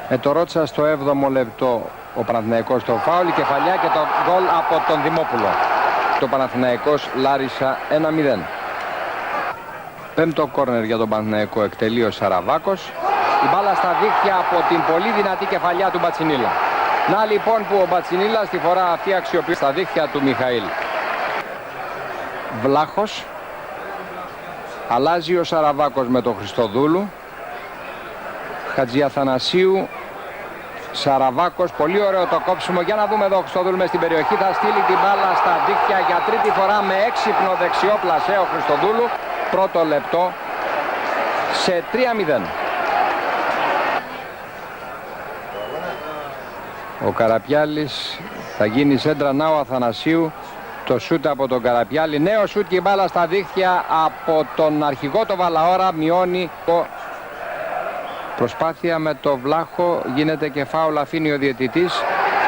Με το Ρότσα στο 7ο λεπτό ο Παναθηναϊκός στο φάουλ, η κεφαλιά και το γκολ από τον Δημόπουλο. Το Παναθηναϊκός Λάρισα 1-0. Πέμπτο κόρνερ για τον Παναθηναϊκό, εκτελεί ο Σαραβάκος. Η μπάλα στα δίχτυα από την πολύ δυνατή κεφαλιά του Μπατσινίλα. Να λοιπόν που ο Μπατσινίλα στη φορά αυτή αξιοποιεί στα δίχτυα του Μιχαήλ. Βλάχος. Αλλάζει ο Σαραβάκος με τον Χριστοδούλου. Χατζιαθανασίου. Σαραβάκος, πολύ ωραίο το κόψιμο. Για να δούμε εδώ, Χριστοδούλου μες στην περιοχή. Θα στείλει την μπάλα στα δίχτυα για τρίτη φορά με έξυπνο δεξιό πλασέ ο Χριστοδούλου. Πρώτο λεπτό σε 3-0. Ο Καραπιάλης θα γίνει σέντρα, να ο Αθανασίου. Το σούτ από τον Καραπιάλη. Νέο σούτ και η μπάλα στα δίχτυα από τον αρχηγό το Βαλαώρα. Μειώνει το... Προσπάθεια με το Βλάχο, γίνεται και φάουλ, αφήνει ο διαιτητής.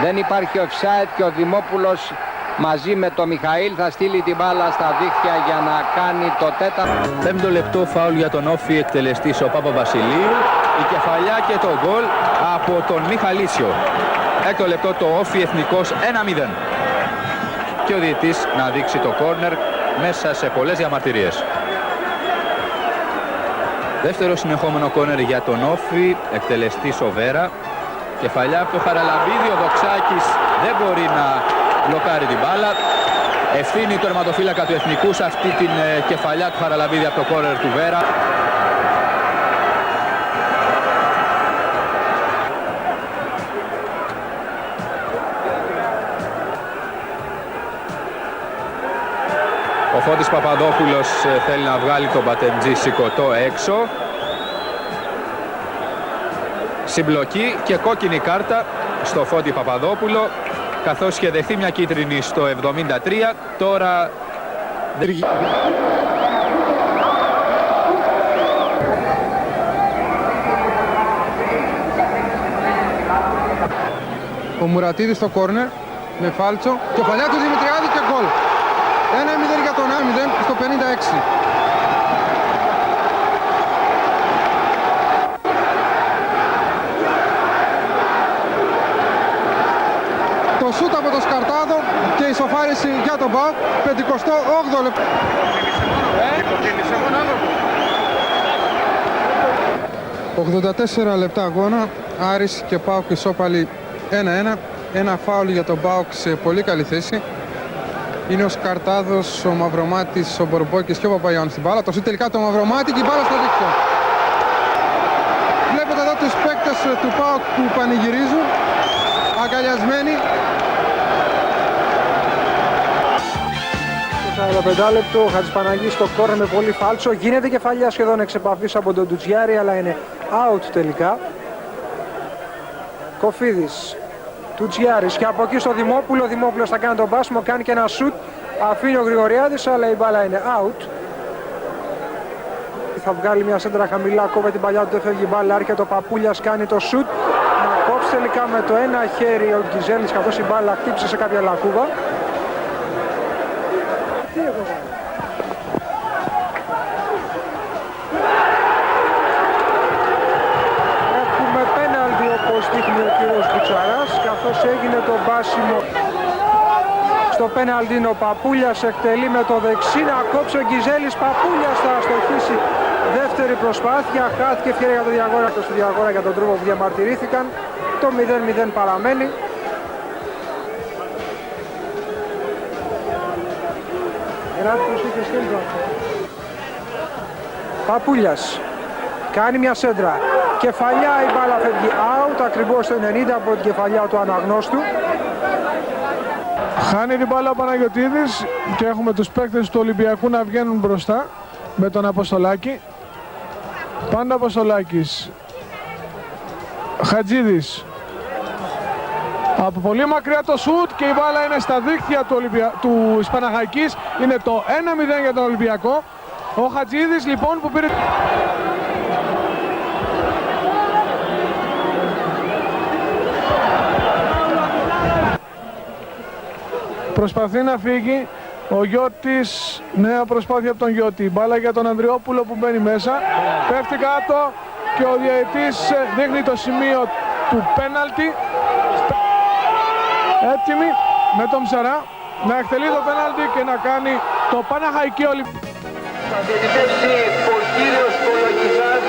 Δεν υπάρχει offside και ο Δημόπουλος μαζί με το Μιχαήλ θα στείλει την μπάλα στα δίχτυα για να κάνει το τέταρτο. Πέμπτο λεπτό, φάουλ για τον Όφη, εκτελεστής ο Παπαβασιλείου. Η κεφαλιά και το γκολ από τον Μιχαλίσιο. Έκτο λεπτό το Όφη, Εθνικός 1-0. Και ο διαιτητής να δείξει το κόρνερ μέσα σε πολλές διαμαρτυρίες. Δεύτερο συνεχόμενο κόρνερ για τον Όφη, εκτελεστής ο Βέρα. Κεφαλιά από το Χαραλαμπίδη, ο Δοξάκης δεν μπορεί να μπλοκάρει την μπάλα. Ευθύνη του τερματοφύλακα του Εθνικού σε αυτή την κεφαλιά του Χαραλαμπίδη από το κόρνερ του Βέρα. Ο Φώτης Παπαδόπουλος θέλει να βγάλει τον Μπατεντζή Σικωτό έξω. Συμπλοκή και κόκκινη κάρτα στο Φώτη Παπαδόπουλο, καθώς είχε δεχθεί μια κίτρινη στο 73. Τώρα... Ο Μουρατίδης στο κόρνερ με φάλτσο. Κεφαλιά του Δημητριάδη και γκολ. 1-0 για τον Άμιδεν στο 56. Το σούτ από το Σκαρτάδο και η ισοφάριση για τον ΠΑΟΚ. 58 λεπτό. 84 λεπτά αγώνα. Άρης και ΠΑΟΚ ισόπαλοι 1-1. Ένα φάουλ για τον ΠΑΟΚ σε πολύ καλή θέση. Είναι ο Σκαρτάδος, ο Μαυρομάτης, ο Μπορμπόκης και ο Παπαϊωάννης στην μπάλα. Το σούτ τελικά το Μαυρομάτη και η μπάλα στο δίκτυο. Βλέπετε εδώ τους παίκτες του ΠΑΟΚ που πανηγυρίζουν, αγκαλιασμένοι. Το 45 λεπτό, ο Χατζηπαναγής στο κόρνερ με πολύ φάλτσο. Γίνεται κεφαλιά σχεδόν εξ επαφής από τον Τουτζιάρη, αλλά είναι out τελικά. Κοφίδης. Τουτζιάρης και από εκεί στο Δημόπουλο. Ο Δημόπουλος θα κάνει τον πάσιμο, κάνει και ένα σουτ. Αφήνει ο Γρηγοριάδης, αλλά η μπάλα είναι out. Θα βγάλει μια σέντρα χαμηλά, κόβε την παλιά του, δεν φεύγει η μπάλα. Έρχεται ο Παπούλιας, κάνει το σουτ. Να κόψει τελικά με το ένα χέρι ο Γκιζέλης, καθώς η μπάλα χτύψε σε κάποια λακκούβα. Έχουμε πέναλτι, όπως δείχνει ο κύριος Κουτσαράς, καθώς έγινε το μπάσιμο. Στο πέναλτι είναι ο Παπούλιας, εκτελεί με το δεξί, να κόψει ο Γκιζέλης. Παπούλιας θα αστοχίσει. Δεύτερη προσπάθεια, χάθηκε ευκαιρία για τον Διαγόρα και στο Διαγόρα για τον τρόπο που διαμαρτυρήθηκαν. Το 0-0 παραμένει. Παπούλιας κάνει μια σέντρα. Κεφαλιά, η μπάλα φεύγει out, ακριβώς το 90 από την κεφαλιά του αναγνώστου. Χάνει την μπάλα ο Παναγιωτίδης και έχουμε τους παίκτες του Ολυμπιακού να βγαίνουν μπροστά με τον Αποστολάκη. Πάντα Αποστολάκης. Χατζίδης. Από πολύ μακριά το σουτ και η μπάλα είναι στα δίχτυα του Ισπαναχαϊκής. Είναι το 1-0 για τον Ολυμπιακό. Ο Χατζίδης λοιπόν που πήρε... Προσπαθεί να φύγει ο Γιώτης, νέα προσπάθεια από τον Γιώτη. Μπάλα για τον Ανδριόπουλο που μπαίνει μέσα. Πέφτει κάτω και ο διαιτητής δείχνει το σημείο του πέναλτι. Έτοιμοι με τον Ψαρά να εκτελεί το πέναλτι και να κάνει το Παναχαϊκή Ολυμπιακό. Θα διαιτητεύσει ο κύριος Κολογιζάς.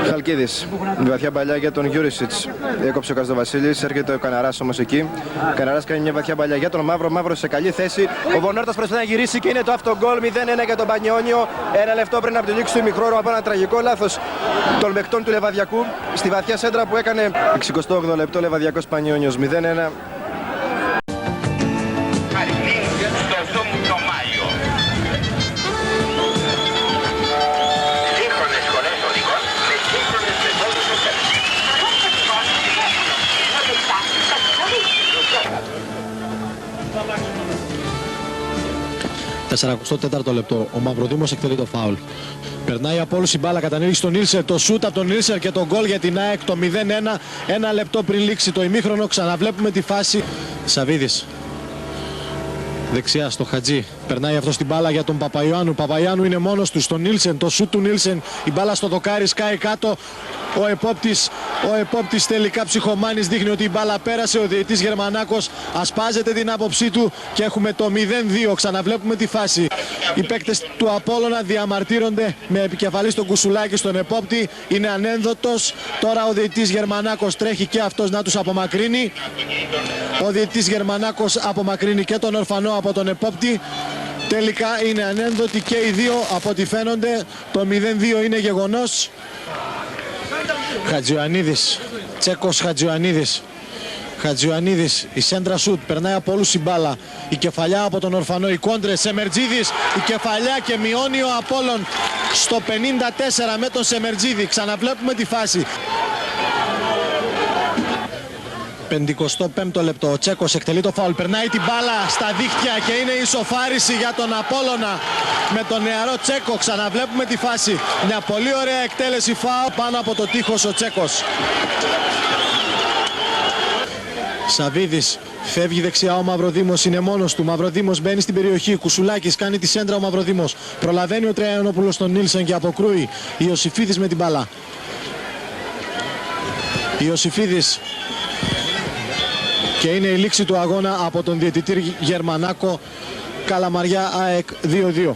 Χαλκίδης, η βαθιά παλιά για τον Γιούρισιτς. Έκοψε ο Καζδοβασίλης, έρχεται ο Καναράς όμως εκεί. Ο Καναράς κάνει μια βαθιά παλιά για τον Μαύρο. Μαύρο σε καλή θέση. Ο Βονόρτας προσπαθεί να γυρίσει και είναι το αυτογκόλ 0-1 για τον Πανιόνιο. Ένα λεπτό πριν από τη λήξη του ημιχρόνου από ένα τραγικό λάθος των παικτών του Λεβαδιακού. Στη βαθιά σέντρα που έκανε 68 λεπτό Λεβαδιακός Πανιόνιος 0-1. Στο 44ο λεπτό ο Μαυροδήμος εκτελεί το φάουλ. Περνάει από όλους η μπάλα, κατανοίγει στον Νίλσερ, το σούτ από τον Νίλσερ και το γκολ για την ΑΕΚ, το 0-1. Ένα λεπτό πριν λήξει το ημίχρονο, ξαναβλέπουμε τη φάση. Σαβίδης δεξιά στο Χατζή, περνάει αυτό στην μπάλα για τον Παπαϊωάννου. Παπαϊωάννου είναι μόνος του, στον Νίλσεν, το σούτ του Νίλσεν, η μπάλα στο δοκάρι, σκάει κάτω. Ο επόπτης τελικά ψυχομάνης, δείχνει ότι η μπάλα πέρασε. Ο διαιτητής Γερμανάκος ασπάζεται την άποψή του και έχουμε το 0-2. Ξαναβλέπουμε τη φάση. Οι παίκτες του Απόλλωνα διαμαρτύρονται με επικεφαλή στον Κουσουλάκη, στον επόπτη. Είναι ανένδοτος. Τώρα ο διαιτητής Γερμανάκος τρέχει και αυτός να τους απομακρύνει. Ο διαιτητής Γερμανάκος απομακρύνει και τον Ορφανό από τον επόπτη. Τελικά είναι ανένδοτοι και οι δύο από ό,τι φαίνονται. Το 0-2 είναι γεγονός. Χατζιωαννίδης, Τσέκος Χατζιωαννίδης. Χατζιωαννίδης, η σέντρα σουτ, περνάει από όλους η μπάλα. Η κεφαλιά από τον Ορφανό, οι κόντρες, Σεμερτζίδης, η κεφαλιά και μειώνει ο Απόλλων στο 54 με τον Σεμερτζίδη. Ξαναβλέπουμε τη φάση. 55ο λεπτό, ο Τσέκος εκτελεί το φάουλ, περνάει την μπάλα στα δίχτυα και είναι ισοφάριση για τον Απόλλωνα με τον νεαρό Τσέκο. Ξαναβλέπουμε τη φάση. Μια πολύ ωραία εκτέλεση φάουλ πάνω από το τείχος ο Τσέκος. Σαβίδης φεύγει δεξιά, ο Μαυροδήμος είναι μόνος του. Μαυροδήμος μπαίνει στην περιοχή. Κουσουλάκης κάνει τη σέντρα, ο Μαυροδήμος. Προλαβαίνει ο Τραϊανόπουλος τον Νίλσεν και αποκρούει. Ιωσήφιδης με την μπάλα. Ιωσήφιδης. Και είναι η λήξη του αγώνα από τον διαιτητή Γερμανάκο. Καλαμαριά ΑΕΚ 2-2.